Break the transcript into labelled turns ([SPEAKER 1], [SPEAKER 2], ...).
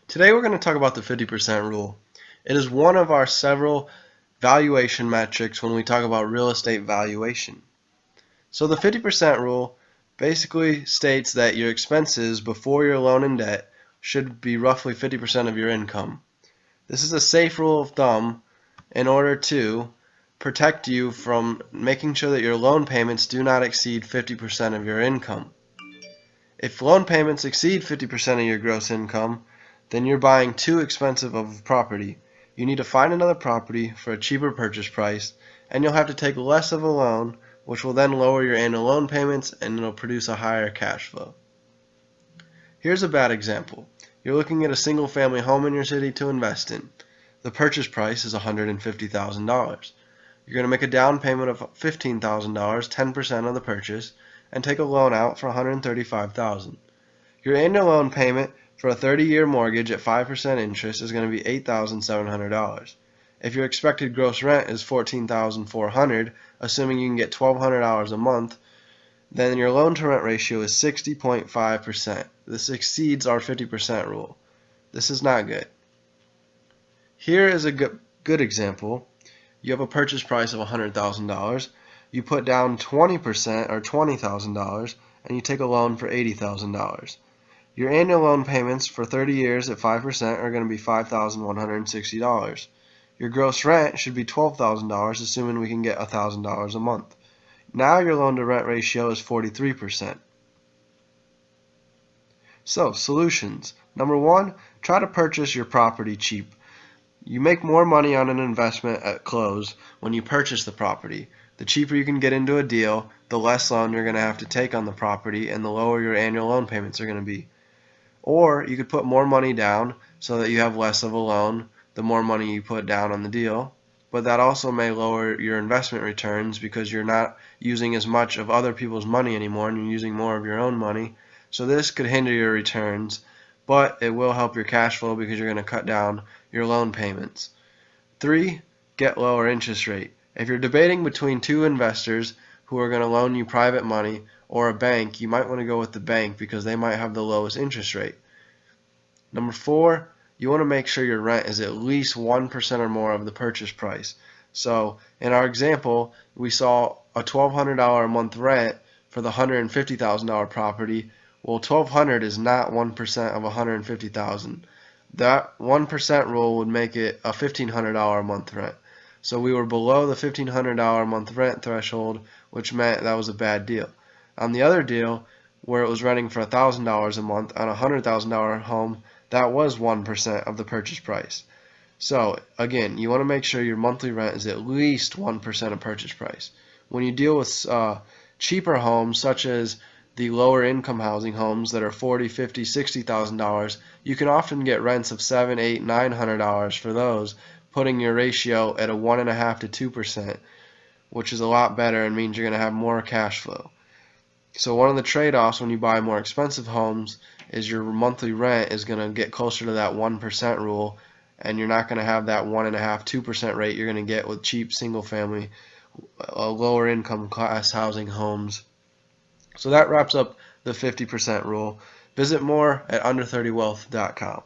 [SPEAKER 1] Today we're going to talk about the 50% rule. It is one of our several valuation metrics when we talk about real estate valuation. So the 50% rule basically states that your expenses before your loan and debt should be roughly 50% of your income. This is a safe rule of thumb in order to protect you from making sure that your loan payments do not exceed 50% of your income. If loan payments exceed 50% of your gross income, then you're buying too expensive of a property. You need to find another property for a cheaper purchase price, and you'll have to take less of a loan, which will then lower your annual loan payments and it'll produce a higher cash flow. Here's a bad example. You're looking at a single family home in your city to invest in. The purchase price is $150,000. You're going to make a down payment of $15,000, 10% of the purchase, and take a loan out for $135,000. Your annual loan payment for a 30-year mortgage at 5% interest is going to be $8,700. If your expected gross rent is $14,400, assuming you can get $1,200 a month, then your loan to rent ratio is 60.5%. This exceeds our 50% rule. This is not good. Here is a good example. You have a purchase price of $100,000. You put down 20% or $20,000 and you take a loan for $80,000. Your annual loan payments for 30 years at 5% are going to be $5,160. Your gross rent should be $12,000, assuming we can get $1,000 a month. Now your loan to rent ratio is 43%. So, solutions. Number one, try to purchase your property cheap. You make more money on an investment at close when you purchase the property. The cheaper you can get into a deal, the less loan you're going to have to take on the property and the lower your annual loan payments are going to be. Or you could put more money down so that you have less of a loan the more money you put down on the deal. But that also may lower your investment returns because you're not using as much of other people's money anymore and you're using more of your own money. So this could hinder your returns, but it will help your cash flow because you're going to cut down your loan payments. 3. Get lower interest rate. If you're debating between two investors who are going to loan you private money or a bank, you might want to go with the bank because they might have the lowest interest rate. Number 4, you want to make sure your rent is at least 1% or more of the purchase price. So in our example, we saw a $1,200 a month rent for the $150,000 property. Well, $1,200 is not 1% of $150,000. That 1% rule would make it a $1,500 a month rent. So we were below the $1,500 a month rent threshold, which meant that was a bad deal. On the other deal, where it was renting for $1,000 a month on a $100,000 home, that was 1% of the purchase price. So again, you want to make sure your monthly rent is at least 1% of purchase price. When you deal with cheaper homes, such as the lower income housing homes that are $40,000, $50,000, $60,000, you can often get rents of $700, $800, $900 for those, putting your ratio at a 1.5% to 2%, which is a lot better and means you're going to have more cash flow. So one of the trade-offs when you buy more expensive homes is your monthly rent is going to get closer to that 1% rule, and you're not going to have that 1.5%, 2% rate you're going to get with cheap single-family, lower income class housing homes. So that wraps up the 50% rule. Visit more at under30wealth.com.